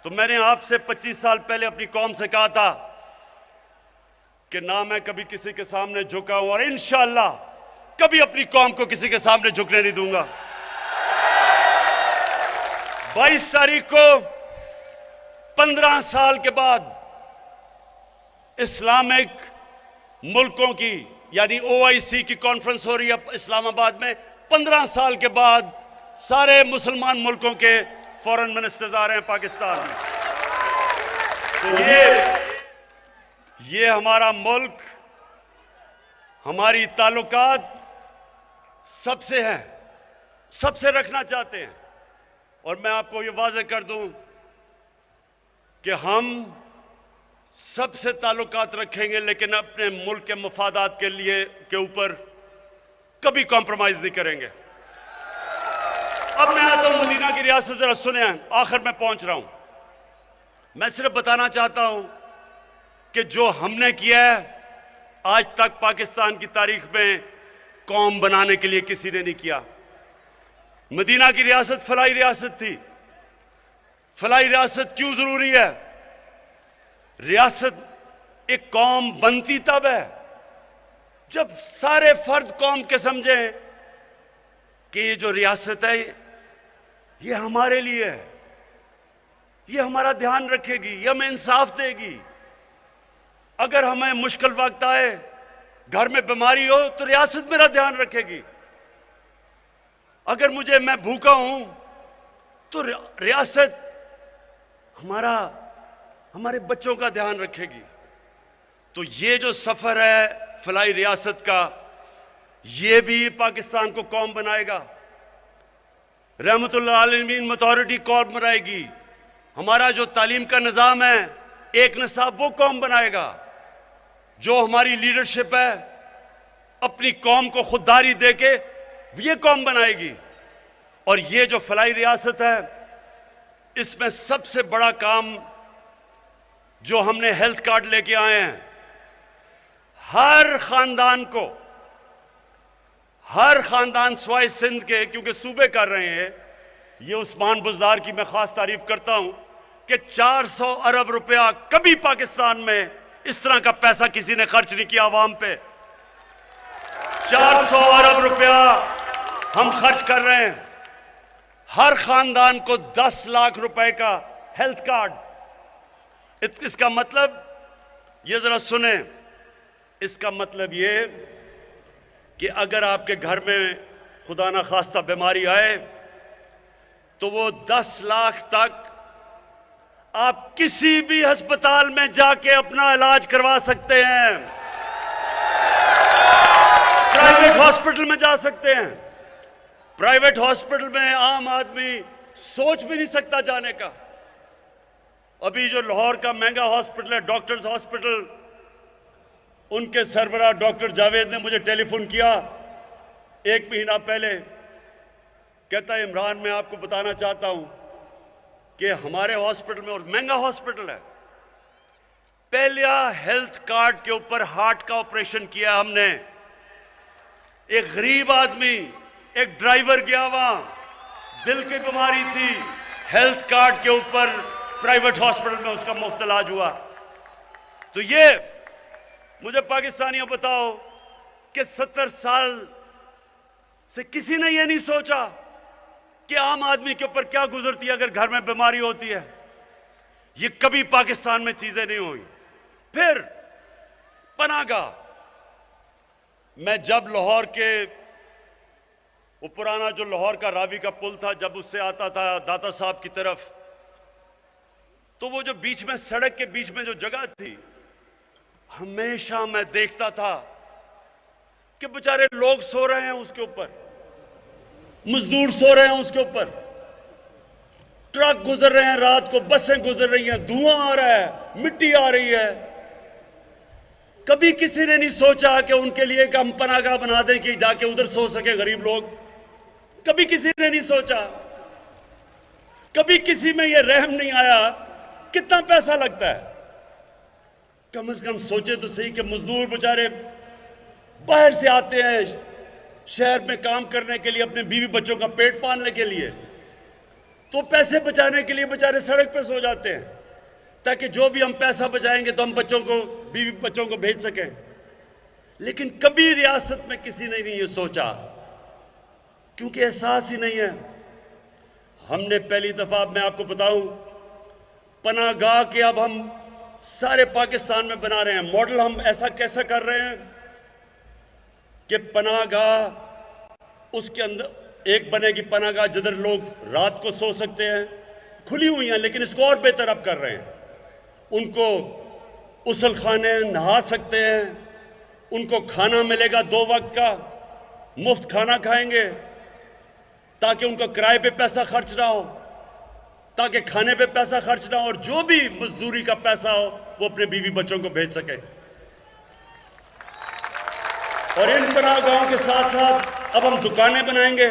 तो मैंने आपसे 25 साल पहले अपनी कौम से कहा था कि ना मैं कभी किसी के सामने झुका हूं और इंशाअल्लाह कभी अपनी कौम को किसी के सामने झुकने नहीं दूंगा। 22 तारीख को 15 साल के बाद इस्लामिक मुल्कों की यानी OIC की कॉन्फ्रेंस हो रही है इस्लामाबाद में। 15 साल के बाद सारे मुसलमान मुल्कों के फॉरेन मिनिस्टर्स आ रहे हैं पाकिस्तान में। तो ये हमारा मुल्क, हमारी ताल्लुकात सबसे हैं, सबसे रखना चाहते हैं। और मैं आपको ये वाज़ेह कर दूं कि हम सबसे ताल्लुकात रखेंगे, लेकिन अपने मुल्क के मफादात के लिए के ऊपर कभी कॉम्प्रोमाइज नहीं करेंगे। अब मैं आता हूं मदीना की रियासत, जरा सुने, आखिर में पहुंच रहा हूं। मैं सिर्फ बताना चाहता हूं कि जो हमने किया है आज तक पाकिस्तान की तारीख में कौम बनाने के लिए किसी ने नहीं किया। मदीना की रियासत फलाई रियासत थी। फलाई रियासत क्यों जरूरी है? रियासत एक कौम बनती तब है जब सारे फर्ज कौम के समझें कि ये जो रियासत है ये हमारे लिए है, ये हमारा ध्यान रखेगी, ये हमें इंसाफ देगी। अगर हमें मुश्किल वक्त आए, घर में बीमारी हो, तो रियासत मेरा ध्यान रखेगी। अगर मैं भूखा हूं तो रियासत हमारे बच्चों का ध्यान रखेगी। तो ये जो सफर है फलाई रियासत का, ये भी पाकिस्तान को कौम बनाएगा। रहमतुल्लाह आलमीन अथॉरिटी कौम बनाएगी। हमारा जो तालीम का निज़ाम है, एक निसाब, वो कौम बनाएगा। जो हमारी लीडरशिप है, अपनी कौम को खुददारी देके ये कौम बनाएगी। और ये जो फलाई रियासत है, इसमें सबसे बड़ा काम जो हमने हेल्थ कार्ड लेके आए हैं, हर खानदान स्वाय सिंध के, क्योंकि सूबे कर रहे हैं, ये उस्मान बुज़दार की मैं खास तारीफ करता हूं कि 400 अरब रुपया कभी पाकिस्तान में इस तरह का पैसा किसी ने खर्च नहीं किया आवाम पे। 400 अरब रुपया हम खर्च कर रहे हैं। हर खानदान को 10 लाख रुपए का हेल्थ कार्ड। इसका मतलब ये जरा सुने, इसका मतलब ये कि अगर आपके घर में खुदा ना खास्ता बीमारी आए तो वो 10 लाख तक आप किसी भी अस्पताल में जाके अपना इलाज करवा सकते हैं। प्राइवेट हॉस्पिटल में जा सकते हैं। प्राइवेट हॉस्पिटल में आम आदमी सोच भी नहीं सकता जाने का। अभी जो लाहौर का महंगा हॉस्पिटल है, डॉक्टर्स हॉस्पिटल, उनके सरबराह डॉक्टर जावेद ने मुझे टेलीफोन किया 1 महीना पहले। कहता है, इमरान, मैं आपको बताना चाहता हूं कि हमारे हॉस्पिटल में, और महंगा हॉस्पिटल है, पहला हेल्थ कार्ड के ऊपर हार्ट का ऑपरेशन किया हमने। एक गरीब आदमी, एक ड्राइवर गया वहां, दिल की बीमारी थी, हेल्थ कार्ड के ऊपर प्राइवेट हॉस्पिटल में उसका मुफ्त इलाज हुआ। तो ये मुझे पाकिस्तानियों बताओ कि 70 साल से किसी ने यह नहीं सोचा कि आम आदमी के ऊपर क्या गुजरती है अगर घर में बीमारी होती है। ये कभी पाकिस्तान में चीजें नहीं हुई। फिर पनाहगाह, मैं जब लाहौर के, वो पुराना जो लाहौर का रावी का पुल था, जब उससे आता था दाता साहब की तरफ, तो वो जो बीच में, सड़क के बीच में जो जगह थी, हमेशा मैं देखता था कि बेचारे लोग सो रहे हैं उसके ऊपर, मजदूर सो रहे हैं उसके ऊपर, ट्रक गुजर रहे हैं रात को, बसें गुजर रही हैं, धुआं आ रहा है, मिट्टी आ रही है। कभी किसी ने नहीं सोचा कि उनके लिए एक हम पनाहगाह बना दें कि जाके उधर सो सके गरीब लोग। कभी किसी ने नहीं सोचा, कभी किसी में यह रहम नहीं आया कितना पैसा लगता है। कम से कम सोचे तो सही कि मजदूर बेचारे बाहर से आते हैं शहर में काम करने के लिए, अपने बीवी बच्चों का पेट पालने के लिए, तो पैसे बचाने के लिए बेचारे सड़क पे सो जाते हैं, ताकि जो भी हम पैसा बचाएंगे तो हम बच्चों को, बीवी बच्चों को भेज सकें। लेकिन कभी रियासत में किसी ने नहीं ये सोचा, क्योंकि एहसास ही नहीं है। हमने पहली दफा, मैं आपको बताऊं, पनाहगाह के अब हम सारे पाकिस्तान में बना रहे हैं। मॉडल हम ऐसा कैसा कर रहे हैं कि पनाहगाह, उसके अंदर एक बनेगी पनाहगाह जिधर लोग रात को सो सकते हैं, खुली हुई हैं, लेकिन इसको और बेहतर अब कर रहे हैं। उनको उसल खाने, नहा सकते हैं, उनको खाना मिलेगा 2 वक्त का, मुफ्त खाना खाएंगे, ताकि उनको किराए पे पैसा खर्च ना हो, ताकि खाने पे पैसा खर्च ना हो, और जो भी मजदूरी का पैसा हो वो अपने बीवी बच्चों को भेज सके। और इन पनाहगाहों के साथ साथ अब हम दुकानें बनाएंगे,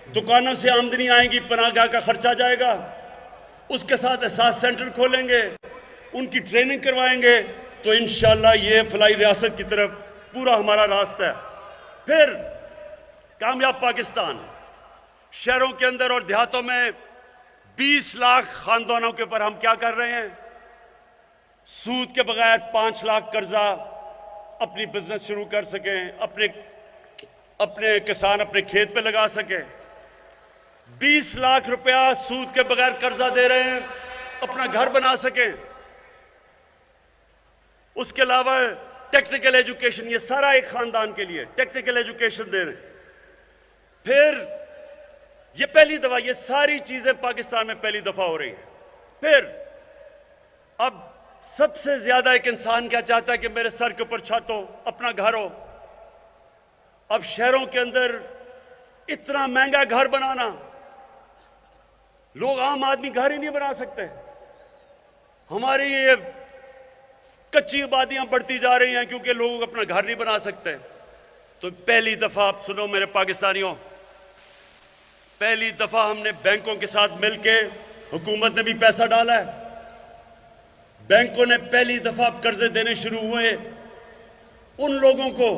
दुकानों से आमदनी आएगी, पनाहगाह का खर्चा जाएगा, उसके साथ एहसास सेंटर खोलेंगे, उनकी ट्रेनिंग करवाएंगे, तो इंशाअल्लाह ये फलाई रियासत की तरफ पूरा हमारा रास्ता है। फिर कामयाब पाकिस्तान, शहरों के अंदर और देहातों में 20 लाख खानदानों के ऊपर हम क्या कर रहे हैं, सूद के बगैर 5 लाख कर्जा, अपनी बिजनेस शुरू कर सकें, अपने किसान अपने खेत पे लगा सके। 20 लाख रुपया सूद के बगैर कर्जा दे रहे हैं, अपना घर बना सकें। उसके अलावा टेक्निकल एजुकेशन, ये सारा एक खानदान के लिए टेक्निकल एजुकेशन दे रहे हैं। फिर ये पहली दफा, ये सारी चीजें पाकिस्तान में पहली दफा हो रही है। फिर अब सबसे ज्यादा एक इंसान क्या चाहता है कि मेरे सर के ऊपर छत हो, अपना घर हो। अब शहरों के अंदर इतना महंगा घर बनाना, लोग, आम आदमी घर ही नहीं बना सकते। हमारी ये कच्ची आबादियां बढ़ती जा रही हैं क्योंकि लोग अपना घर नहीं बना सकते। तो पहली दफा, आप सुनो मेरे पाकिस्तानियों, पहली दफा हमने बैंकों के साथ मिलकर, हुकूमत ने भी पैसा डाला है, बैंकों ने पहली दफा कर्जे देने शुरू हुए उन लोगों को,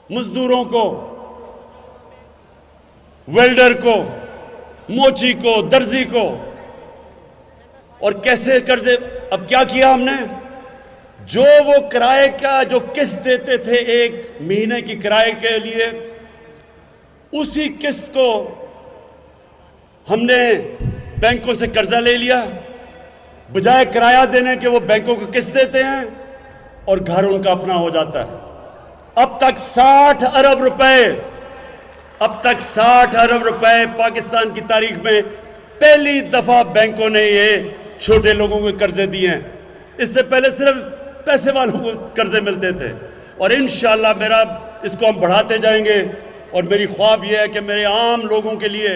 मजदूरों को, वेल्डर को, मोची को, दर्जी को। और कैसे कर्जे, अब क्या किया हमने, जो वो किराए का जो किस्त देते थे 1 महीने की किराए के लिए, उसी किस्त को हमने बैंकों से कर्जा ले लिया, बजाय किराया देने के वो बैंकों को किस्त देते हैं और घर उनका अपना हो जाता है। अब तक 60 अरब रुपए, अब तक 60 अरब रुपए पाकिस्तान की तारीख में पहली दफा बैंकों ने ये छोटे लोगों को कर्जे दिए हैं। इससे पहले सिर्फ पैसे वालों को कर्जे मिलते थे, और इंशाअल्लाह मेरा इसको हम बढ़ाते जाएंगे। और मेरी ख्वाब यह है कि मेरे आम लोगों के लिए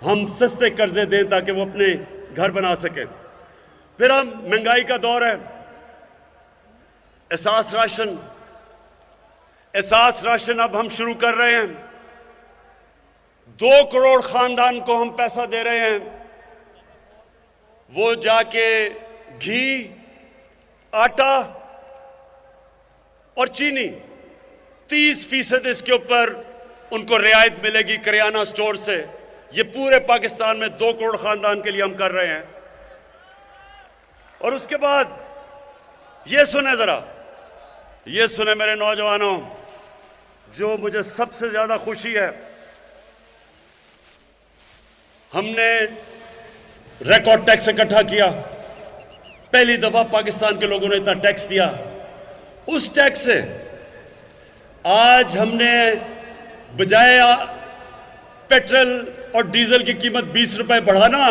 हम सस्ते कर्जे दें ताकि वो अपने घर बना सकें। फिर हम, महंगाई का दौर है, एहसास राशन, एहसास राशन अब हम शुरू कर रहे हैं। 2 करोड़ खानदान को हम पैसा दे रहे हैं, वो जाके घी, आटा और चीनी 30% इसके ऊपर उनको रियायत मिलेगी करियाना स्टोर से। ये पूरे पाकिस्तान में 2 करोड़ खानदान के लिए हम कर रहे हैं। और उसके बाद ये सुने जरा, ये सुने मेरे नौजवानों, जो मुझे सबसे ज्यादा खुशी है, हमने रिकॉर्ड टैक्स इकट्ठा किया। पहली दफा पाकिस्तान के लोगों ने इतना टैक्स दिया। उस टैक्स से आज हमने बजाय पेट्रोल और डीजल की कीमत 20 रुपए बढ़ाना,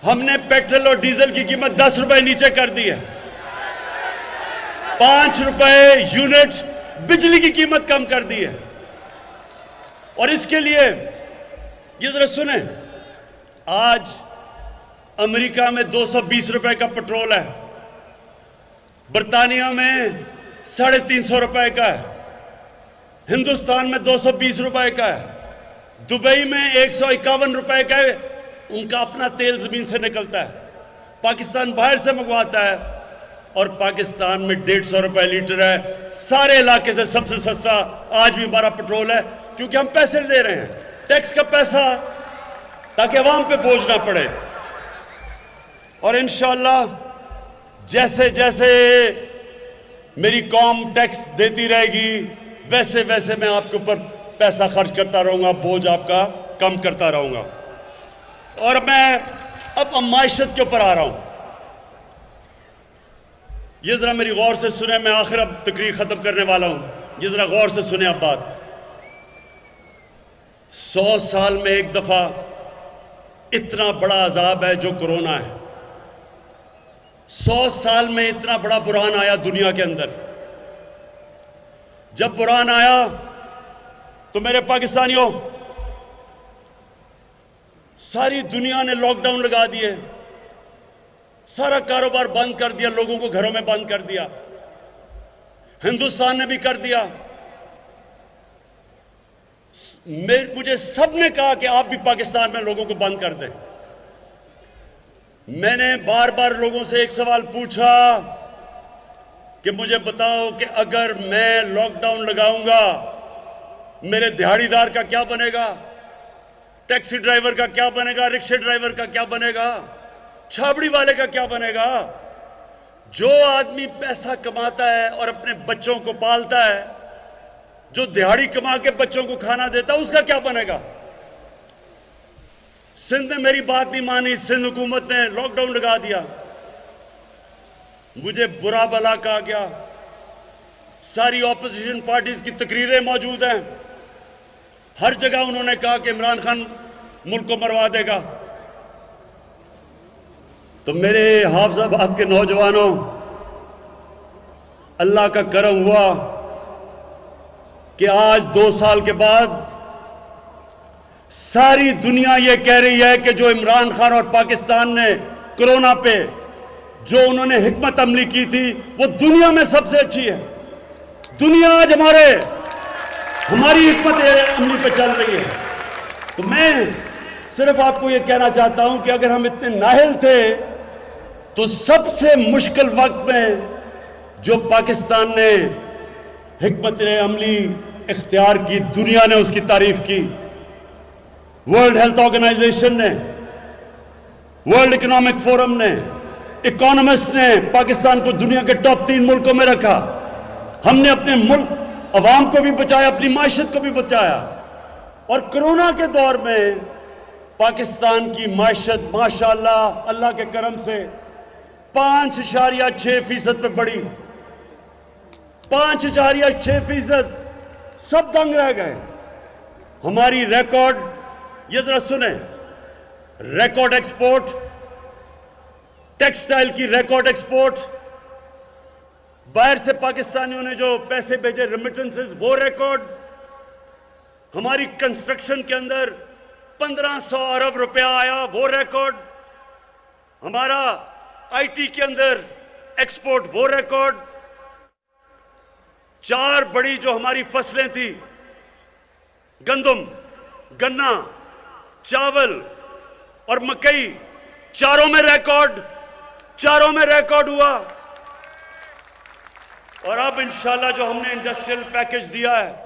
हमने पेट्रोल और डीजल की कीमत 10 रुपए नीचे कर दी है। 5 रुपए यूनिट बिजली की कीमत कम कर दी है। और इसके लिए ये जरा सुने, आज अमेरिका में 220 रुपए का पेट्रोल है, बर्तानिया में 350 रुपए का है, हिंदुस्तान में 220 रुपए का है, दुबई में 151 रुपए का है। उनका अपना तेल जमीन से निकलता है, पाकिस्तान बाहर से मंगवाता है, और पाकिस्तान में 150 रुपए लीटर है। सारे इलाके से सबसे सस्ता आज भी हमारा पेट्रोल है, क्योंकि हम पैसे दे रहे हैं, टैक्स का पैसा, ताकि अवाम पे बोझ ना पड़े। और इंशाअल्लाह जैसे जैसे मेरी कौम टैक्स देती रहेगी, वैसे वैसे मैं आपके ऊपर पैसा खर्च करता रहूंगा, बोझ आपका कम करता रहूंगा। और मैं अब मायशत के ऊपर आ रहा हूं। ये जरा मेरी गौर से सुने, मैं आखिर अब तकरीर खत्म करने वाला हूं। ये जरा गौर से सुने अब बात। 100 साल में एक दफा इतना बड़ा अजाब है जो कोरोना है। 100 साल में इतना बड़ा बुरहान आया दुनिया के अंदर। जब बुरहान आया तो मेरे पाकिस्तानियों, सारी दुनिया ने लॉकडाउन लगा दिए, सारा कारोबार बंद कर दिया, लोगों को घरों में बंद कर दिया। हिंदुस्तान ने भी कर दिया। मुझे सबने कहा कि आप भी पाकिस्तान में लोगों को बंद कर दें। मैंने बार बार लोगों से एक सवाल पूछा कि मुझे बताओ कि अगर मैं लॉकडाउन लगाऊंगा, मेरे दिहाड़ीदार का क्या बनेगा, टैक्सी ड्राइवर का क्या बनेगा, रिक्शा ड्राइवर का क्या बनेगा, छाबड़ी वाले का क्या बनेगा। जो आदमी पैसा कमाता है और अपने बच्चों को पालता है, जो दिहाड़ी कमा के बच्चों को खाना देता है, उसका क्या बनेगा। सिंध ने मेरी बात नहीं मानी, सिंध हुकूमत ने लॉकडाउन लगा दिया। मुझे बुरा भला कहा गया। सारी ऑपोजिशन पार्टीज की तकरीरें मौजूद हैं। हर जगह उन्होंने कहा कि इमरान खान मुल्क को मरवा देगा। तो मेरे हाफिजाबाद के नौजवानों, अल्लाह का करम हुआ कि आज 2 साल के बाद सारी दुनिया ये कह रही है कि जो इमरान खान और पाकिस्तान ने कोरोना पे जो उन्होंने हिकमत अमली की थी, वो दुनिया में सबसे अच्छी है। दुनिया आज हमारी हिकमत अमली पे चल रही है। तो मैं सिर्फ आपको ये कहना चाहता हूं कि अगर हम इतने नाहिल थे, तो सबसे मुश्किल वक्त में जो पाकिस्तान ने हिकमत अमली इख्तियार की, दुनिया ने उसकी तारीफ की। वर्ल्ड हेल्थ ऑर्गेनाइजेशन ने, वर्ल्ड इकोनॉमिक फोरम ने, इकोनॉमिस्ट ने पाकिस्तान को दुनिया के टॉप 3 मुल्कों में रखा। हमने अपने मुल्क अवाम को भी बचाया, अपनी माशत को भी बचाया। और कोरोना के दौर में पाकिस्तान की माशत माशाअल्लाह अल्लाह के करम से 5.6% पे बढ़ी। 5.6%। सब दंग रह गए। हमारी रिकॉर्ड, ये जरा सुने, रिकॉर्ड एक्सपोर्ट, टेक्सटाइल की रिकॉर्ड एक्सपोर्ट, बाहर से पाकिस्तानियों ने जो पैसे भेजे रेमिटेंसेस, वो रिकॉर्ड। हमारी कंस्ट्रक्शन के अंदर 1500 अरब रुपया आया, वो रिकॉर्ड। हमारा आईटी के अंदर एक्सपोर्ट, वो रिकॉर्ड। 4 बड़ी जो हमारी फसलें थी, गंदम, गन्ना, चावल और मकई, चारों में रिकॉर्ड हुआ। और अब इंशाल्लाह जो हमने इंडस्ट्रियल पैकेज दिया है,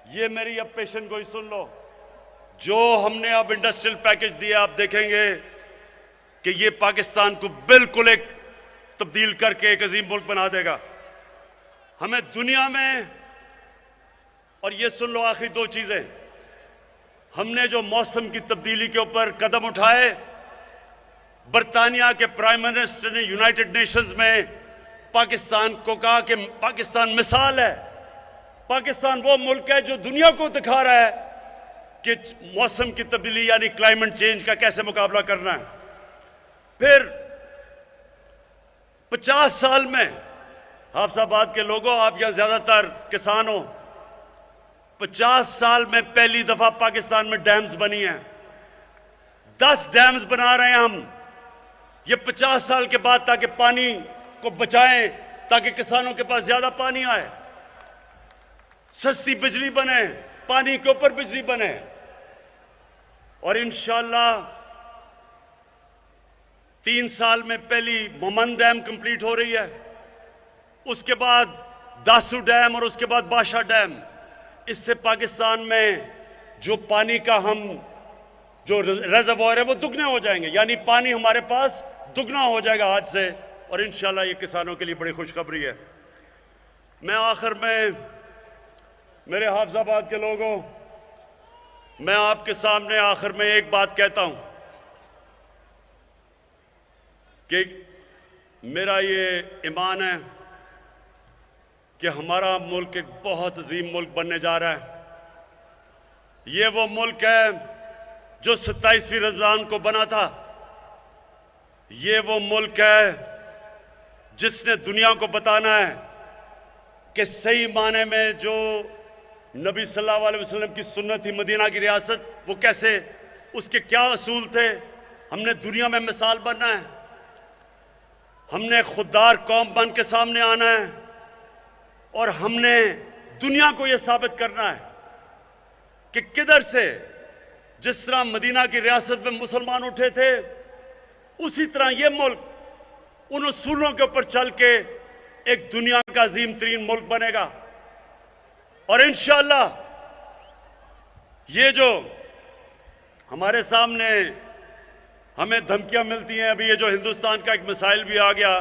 ये मेरी अब पेशन गोई सुन लो। जो हमने अब इंडस्ट्रियल पैकेज दिया, आप देखेंगे कि ये पाकिस्तान को बिल्कुल एक तब्दील करके एक अजीम मुल्क बना देगा। हमें दुनिया में, और ये सुन लो आखिरी 2 चीजें, हमने जो मौसम की तब्दीली के ऊपर कदम उठाए, बर्तानिया के प्राइम मिनिस्टर ने यूनाइटेड नेशंस में पाकिस्तान को कहा कि पाकिस्तान मिसाल है। पाकिस्तान वो मुल्क है जो दुनिया को दिखा रहा है कि मौसम की तब्दीली यानी क्लाइमेट चेंज का कैसे मुकाबला करना है। फिर 50 साल में, हाफिजाबाद के लोगों, आप यहां ज्यादातर किसान हो, 50 साल में पहली दफा पाकिस्तान में डैम्स बनी हैं। 10 डैम्स बना रहे हैं हम, ये 50 साल के बाद, ताकि पानी को बचाएं, ताकि किसानों के पास ज्यादा पानी आए, सस्ती बिजली बने, पानी के ऊपर बिजली बने। और इंशाअल्लाह 3 साल में पहली मोमन डैम कंप्लीट हो रही है, उसके बाद दासू डैम और उसके बाद बादशाह डैम। इससे पाकिस्तान में जो पानी का हम जो रिजर्वोयर है वो दुगने हो जाएंगे, यानी पानी हमारे पास दुगना हो जाएगा आज से। और इंशाल्लाह ये किसानों के लिए बड़ी खुशखबरी है। मैं आखिर में, मेरे हाफिजाबाद के लोगों, मैं आपके सामने आखिर में एक बात कहता हूं कि मेरा ये ईमान है कि हमारा मुल्क एक बहुत अजीम मुल्क बनने जा रहा है। ये वो मुल्क है जो 27वीं रमजान को बना था। ये वो मुल्क है जिसने दुनिया को बताना है कि सही माने में जो नबी सल्लल्लाहु अलैहि वसल्लम की सुन्नत थी, मदीना की रियासत, वो कैसे, उसके क्या असूल थे। हमने दुनिया में मिसाल बनना है, हमने खुददार कौम बन के सामने आना है और हमने दुनिया को यह साबित करना है कि किधर से, जिस तरह मदीना की रियासत में मुसलमान उठे थे, उसी तरह यह मुल्क उन उसूलों के ऊपर चल के एक दुनिया का अजीम तरीन मुल्क बनेगा। और इंशाअल्लाह ये जो हमारे सामने हमें धमकियां मिलती हैं, अभी ये जो हिंदुस्तान का एक मिसाइल भी आ गया,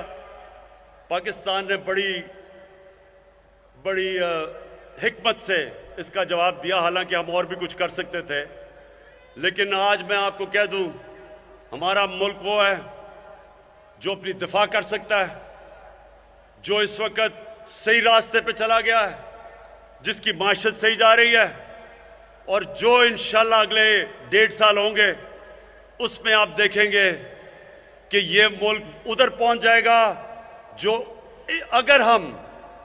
पाकिस्तान ने बड़ी हिकमत से इसका जवाब दिया, हालांकि हम और भी कुछ कर सकते थे। लेकिन आज मैं आपको कह दूं, हमारा मुल्क वो है जो अपनी दिफा कर सकता है, जो इस वक्त सही रास्ते पे चला गया है, जिसकी माशत सही जा रही है, और जो इंशाल्लाह अगले 1.5 साल होंगे उसमें आप देखेंगे कि ये मुल्क उधर पहुंच जाएगा जो, अगर हम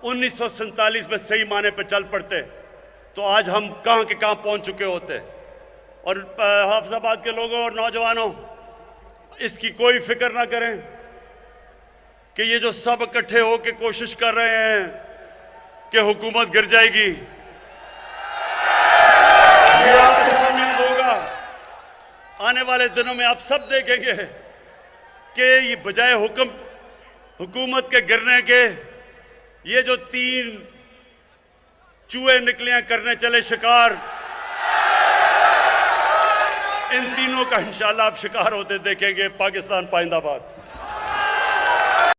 1947 में सही माने पे चल पड़ते तो आज हम कहां के कहां पहुंच चुके होते। और हाफिजाबाद के लोगों और नौजवानों, इसकी कोई फिक्र ना करें कि ये जो सब इकट्ठे होकर कोशिश कर रहे हैं कि हुकूमत गिर जाएगी, ये आपके सामने होगा। आने वाले दिनों में आप सब देखेंगे कि ये बजाय हुकूमत के गिरने के, ये जो 3 चूहे निकले हैं करने चले शिकार, इन तीनों का इंशाअल्लाह आप शिकार होते देखेंगे। पाकिस्तान पाइंदाबाद।